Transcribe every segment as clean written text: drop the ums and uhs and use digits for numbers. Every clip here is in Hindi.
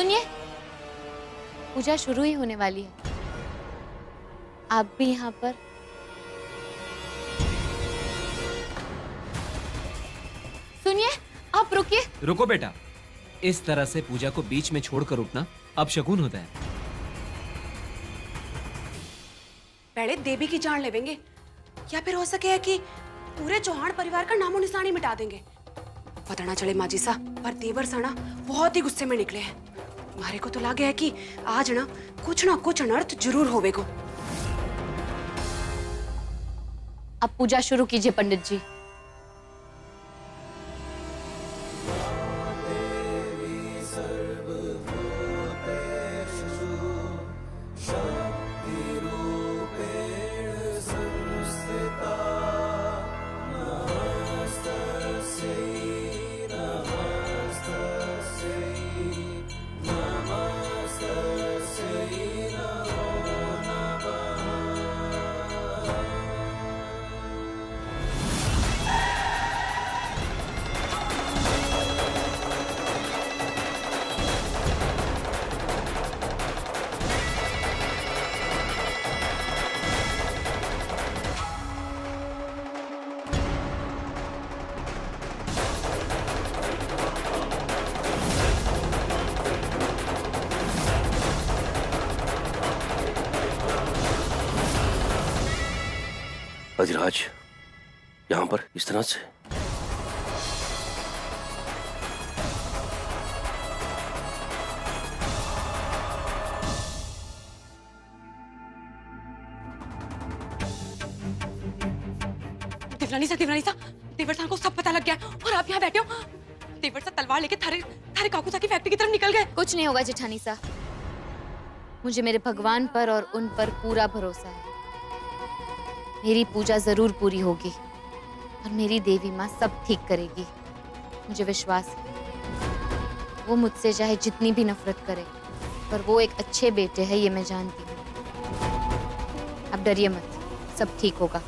सुनिए, पूजा शुरू ही होने वाली है। आप भी यहाँ पर। सुनिए, आप रुकिए। रुको बेटा, इस तरह से पूजा को बीच में छोड़कर उठना अब शगुन होता है। पहले देवी की जान लेवेंगे या फिर हो सके है कि पूरे चौहान परिवार का नामो निशान ही मिटा देंगे। पता ना चले माजी सा, पर देवर साना बहुत ही गुस्से में निकले हैं। मारे को तो लगे है कि आज ना कुछ अनर्थ जरूर होवेगो। अब पूजा शुरू कीजिए पंडित जी। अधिराज, यहाँ पर इस तरह से? देवरानी सा, देवर साहब को सब पता लग गया और आप यहाँ बैठे हो। देवर साहब तलवार लेके थारे काकू सा की फैक्ट्री की तरफ निकल गए। कुछ नहीं होगा जेठानी सा, मुझे मेरे भगवान पर और उन पर पूरा भरोसा है। मेरी पूजा जरूर पूरी होगी और मेरी देवी माँ सब ठीक करेगी। मुझे विश्वास है। वो मुझसे चाहे जितनी भी नफरत करे, पर वो एक अच्छे बेटे है, ये मैं जानती हूँ। अब डरिए मत, सब ठीक होगा।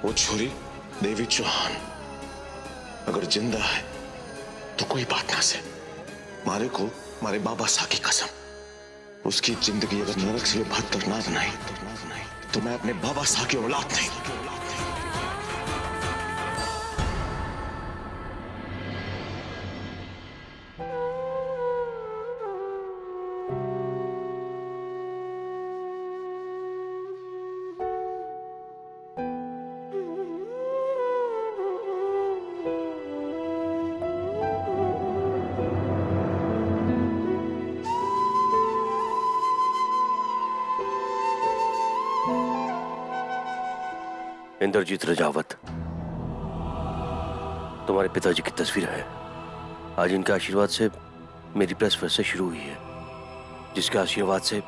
वो छोरी देवी चौहान अगर जिंदा है तो कोई बात ना से, मारे को मारे बाबा सा की कसम, उसकी जिंदगी अगर नरक से भी खतरनाक नहीं तो मैं अपने बाबा सा की औलाद नहीं। इंद्रजीत रजावत, तुम्हारे पिताजी की तस्वीर है। आज इनके आशीर्वाद से मेरी प्रेस फिर से शुरू हुई है। जिसके आशीर्वाद से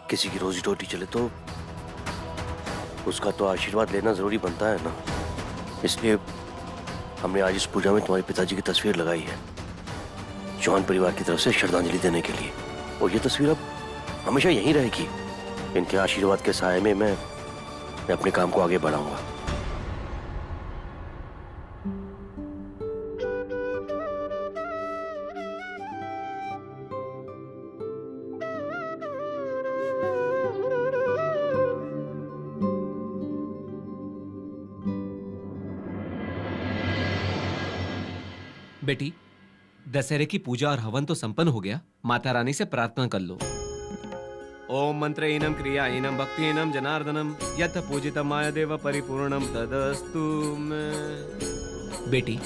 किसी की रोजी रोटी चले तो उसका तो आशीर्वाद लेना जरूरी बनता है ना। इसलिए हमने आज इस पूजा में तुम्हारे पिताजी की तस्वीर लगाई है, चौहान परिवार की तरफ से श्रद्धांजलि देने के लिए। और ये तस्वीर अब हमेशा यहीं रहेगी। इनके आशीर्वाद के साये में मैं अपने काम को आगे बढ़ाऊंगा। बेटी, दशहरे की पूजा और हवन तो संपन्न हो गया। माता रानी से प्रार्थना कर लो। ओम मंत्रेणम क्रियाहीनम भक्तिहीनम जनार्दनम यथ पूजितम मायादेव परिपूर्णम तदस्तु मे। बेटी,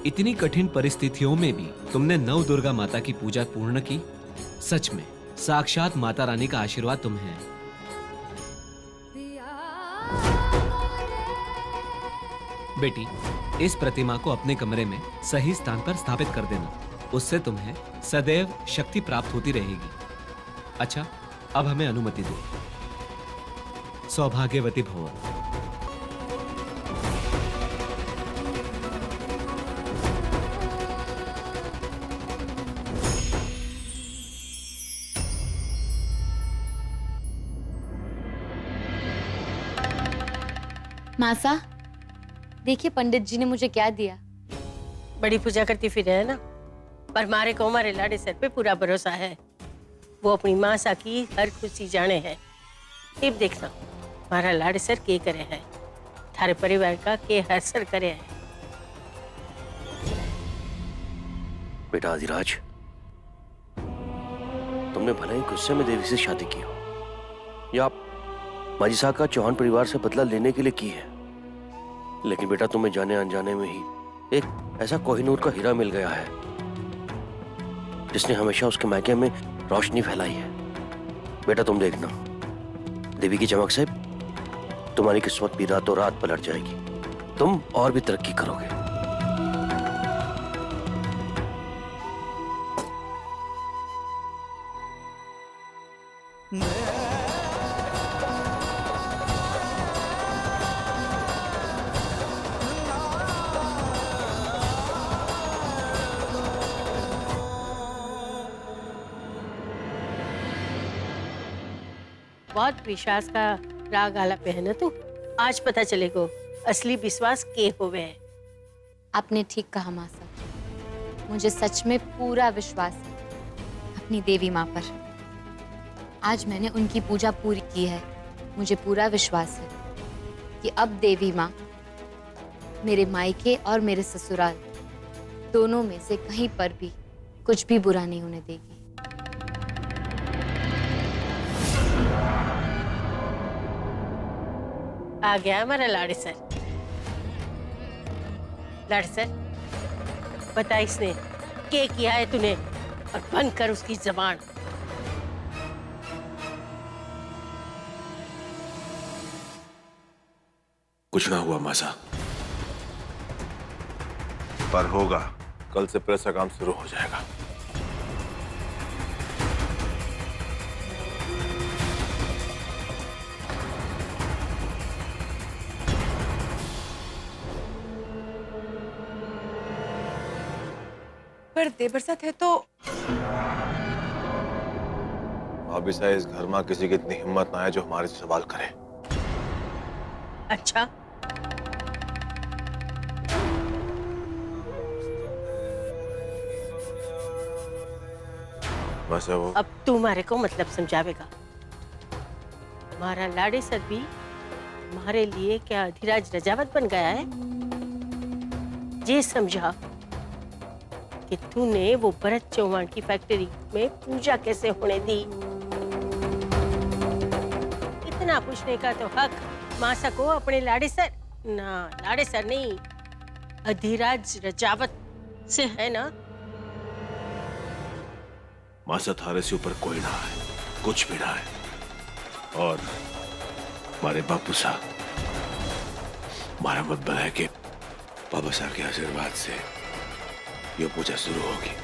इतनी कठिन परिस्थितियों में भी तुमने नव दुर्गा माता की पूजा पूर्ण की। सच में साक्षात माता रानी का आशीर्वाद तुम्हें है। बेटी, इस प्रतिमा को अपने कमरे में सही स्थान पर स्थापित कर देना। उससे तुम्हें सदैव शक्ति प्राप्त होती रहेगी। अच्छा, अब हमें अनुमति दो। सौभाग्यवती भव। मासा, देखिए पंडित जी ने मुझे क्या दिया। बड़ी पूजा करती फिर है ना, पर मारे को हमारे लाडे सर पे पूरा भरोसा है। वो अपनी माँ सा की हर खुशी जाने है। अब देखना मारा लाडे सर के करे है, थारे परिवार का के हर सर करे है। बेटा आदिराज, तुमने भले ही गुस्से में देवी से शादी की हो या माजी साहब का चौहान परिवार से बदला लेने के लिए की है, लेकिन बेटा तुम्हें जाने अनजाने में ही एक ऐसा कोहिनूर का हीरा मिल गया है जिसने हमेशा उसके मायके में रोशनी फैलाई है। बेटा तुम देखना, देवी की चमक से तुम्हारी किस्मत भी रातों रात पलट जाएगी। तुम और भी तरक्की करोगे। बहुत विश्वास का राग आला पे है ना तू। आज पता चलेगा असली विश्वास के होवे है। आपने ठीक कहा मासा, मुझे सच में पूरा विश्वास है अपनी देवी माँ पर। आज मैंने उनकी पूजा पूरी की है। मुझे पूरा विश्वास है कि अब देवी माँ मेरे मायके और मेरे ससुराल दोनों में से कहीं पर भी कुछ भी बुरा नहीं होने देगी। आ गया हमारा लाडे सर। लाडे सर, बता इसने क्या किया है तूने, और बंद कर उसकी जबान। कुछ ना हुआ मासा, पर होगा। कल से प्रेस का काम शुरू हो जाएगा। पर देवर साथ है तो भाभी साहब, इस घर में किसी की इतनी हिम्मत ना है जो हमारे से सवाल करे। अच्छा, वैसे वो अब तू हमारे को मतलब समझावेगा। हमारा लाडे सर भी हमारे लिए क्या अधिराज रजावत बन गया है? ये समझा कि तूने वो भरत चौहान की फैक्ट्री में पूजा कैसे होने दी। इतना पूछने का तो हक मासा को अपने लाडे सर, ना लाडे सर नहीं, अधिराज रजावत से है ना। मासा थारे से ऊपर कोई ना है, कुछ भी ना है। और हमारे बापू साहब हमारा मतलब है कि बाबा साहब के आशीर्वाद से ये पूजा शुरू होगी।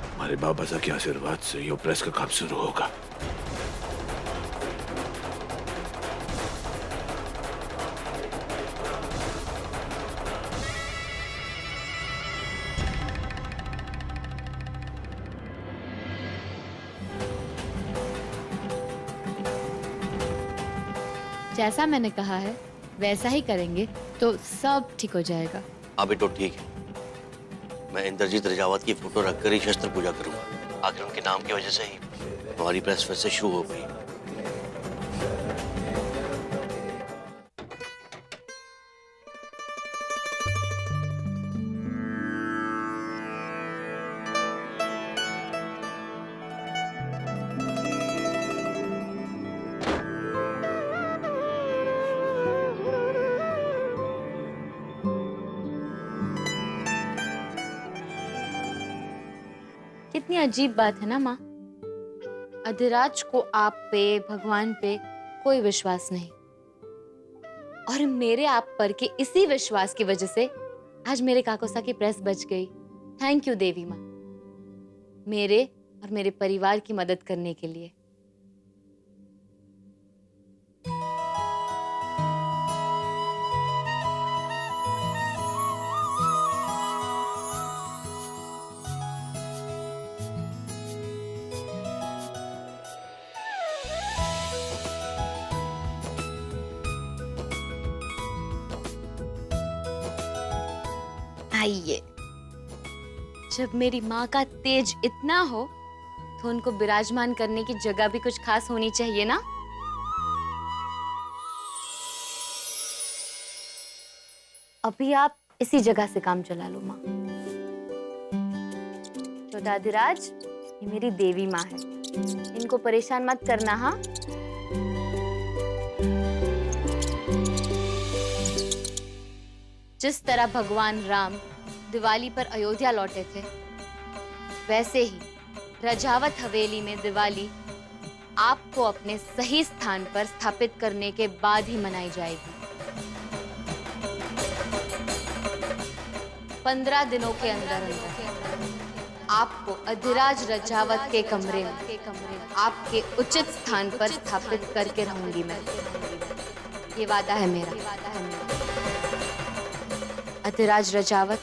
हमारे बाबा साहब के आशीर्वाद से ये प्रेस का काम शुरू होगा। जैसा मैंने कहा है वैसा ही करेंगे तो सब ठीक हो जाएगा। अभी तो ठीक है। मैं इंद्रजीत रजावत की फोटो रखकर ही शस्त्र पूजा करूंगा। आखिर उनके नाम की वजह से ही हमारी प्रेस फिर से शुरू हो गई। कितनी अजीब बात है ना माँ। अधिराज को आप पे, भगवान पे कोई विश्वास नहीं, और मेरे आप पर के इसी विश्वास की वजह से आज मेरे काकोसा की प्रेस बच गई। थैंक यू देवी माँ, मेरे और मेरे परिवार की मदद करने के लिए। आइए, जब मेरी माँ का तेज इतना हो तो उनको विराजमान करने की जगह भी कुछ खास होनी चाहिए ना। अभी आप इसी जगह से काम चला लो माँ। चौधाधिराज, ये मेरी देवी माँ है, इनको परेशान मत करना। हाँ, जिस तरह भगवान राम दिवाली पर अयोध्या लौटे थे, वैसे ही रजावत हवेली में दिवाली आपको अपने सही स्थान पर स्थापित करने के बाद ही मनाई जाएगी। 15 दिनों के अंदर आपको अधिराज रजावत के कमरे में आपके उचित स्थान पर स्थापित करके रहूंगी मैं। ये वादा है मेरा। अधिराज रजावत,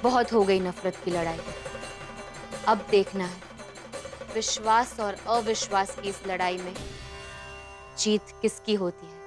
बहुत हो गई नफरत की लड़ाई। अब देखना है विश्वास और अविश्वास की इस लड़ाई में जीत किसकी होती है।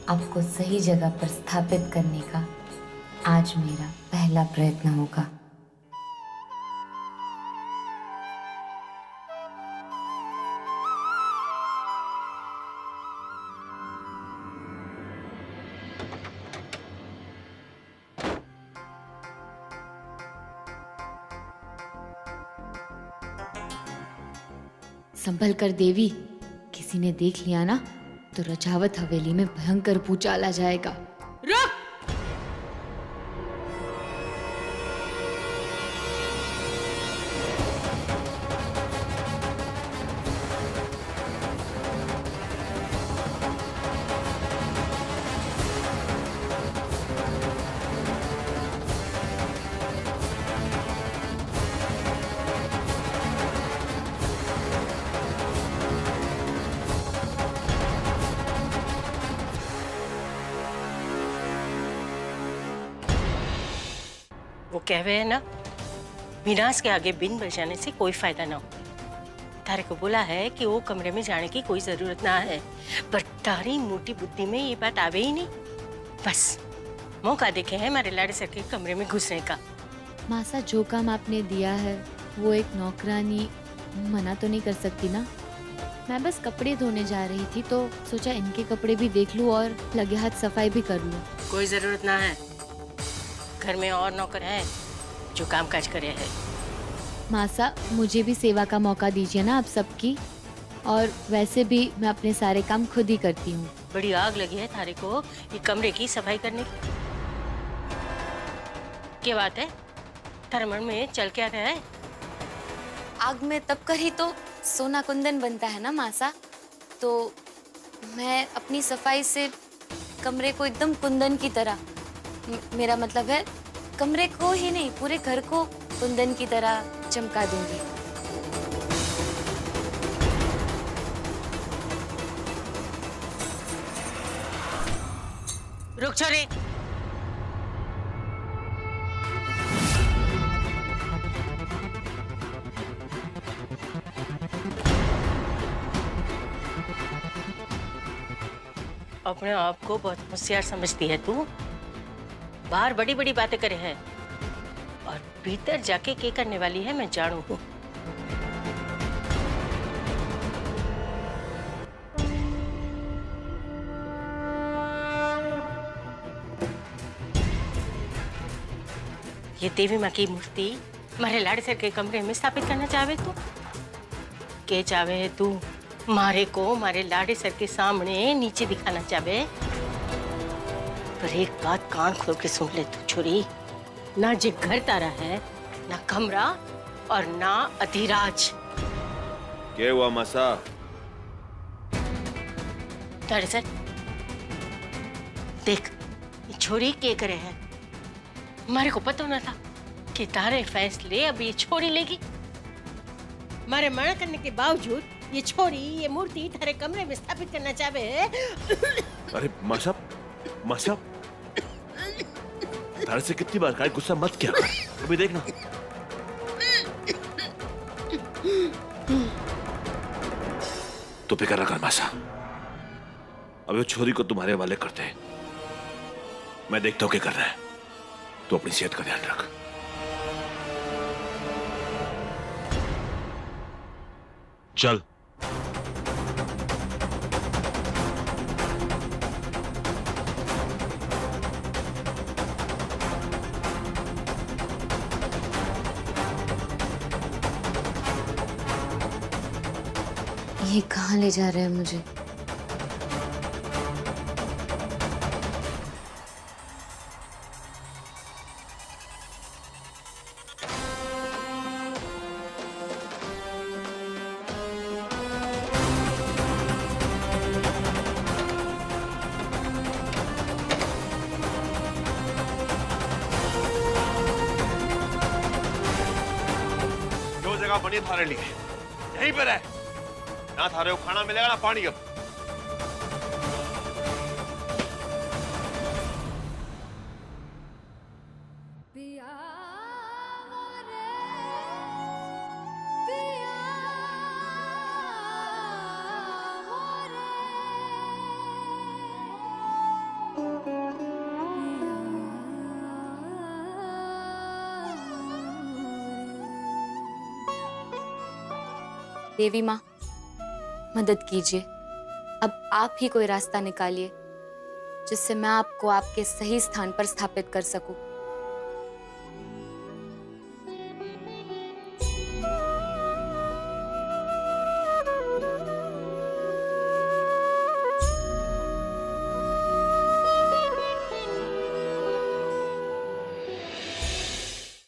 आपको सही जगह पर स्थापित करने का आज मेरा पहला प्रयत्न होगा। संभल कर देवी, किसी ने देख लिया ना तो रजावत हवेली में भयंकर भूचाल आ जाएगा। रुक! वो कह रहे हैं ना, विनाश के आगे बिन बजाने से कोई फायदा ना हो। तारे को बोला है कि वो कमरे में जाने की कोई जरूरत ना है, पर तारी मोटी बुद्धि में ये बात आवे ही नहीं। बस मौका देखे है हमारे लाड़े सर के कमरे में घुसने का। मासा, जो काम आपने दिया है वो एक नौकरानी मना तो नहीं कर सकती ना। मैं बस कपड़े धोने जा रही थी तो सोचा इनके कपड़े भी देख लूं और लगे हाथ सफाई भी कर लूं। कोई जरूरत ना है, घर में और नौकर हैं जो काम काज करे है। मासा, मुझे भी सेवा का मौका दीजिए ना आप सबकी। और वैसे भी मैं अपने सारे काम खुद ही करती हूँ। बड़ी आग लगी है थारे को ये कमरे की सफाई करने की। क्या बात है, थारे मन में चल क्या रहा है? आग में तब कर ही तो सोना कुंदन बनता है ना मासा। तो मैं अपनी सफाई से कमरे को एकदम कुंदन की तरह, मेरा मतलब है कमरे को ही नहीं पूरे घर को कुंदन की तरह चमका दूंगी। रुक छोरी, अपने आप को बहुत होशियार समझती है तू। बाहर बड़ी बड़ी बातें करे है और भीतर जाके क्या करने वाली है मैं जानू हूँ। ये देवी माँ की मूर्ति हमारे लाड़े सर के कमरे में स्थापित करना चाहे तू? के चाहे है तू मारे को मारे लाड़े सर के सामने नीचे दिखाना चाहे? पर एक बात कान खोल के सुन ले तू छोरी, ना जे घर तारा है, ना कमरा और ना अधिराज। क्या हुआ मासा? लाड़े सर देख, ये छोरी के करे है। हमारे को पता ना था कि तारे फैसले अब ये छोरी लेगी। हमारे मना करने के बावजूद ये छोरी ये मूर्ति तारे कमरे में स्थापित करना चाहे है। अरे मासा, मासा, तारे से कितनी बार कहा गुस्सा मत किया कर, अभी देखना। तो फिक्र ना कर मासा, अब वो छोरी को तुम्हारे हवाले करते हैं। मैं देखता हूँ क्या कर रहा है। तो अपनी सेहत का ध्यान रख। चल। ये कहाँ ले जा रहे हैं मुझे? जो जगह बनी थारे लिए यहीं पर है। ना थारे को खाना मिलेगा ना पानी। अब देवी माँ, मदद कीजिए। अब आप ही कोई रास्ता निकालिए जिससे मैं आपको आपके सही स्थान पर स्थापित कर सकूं।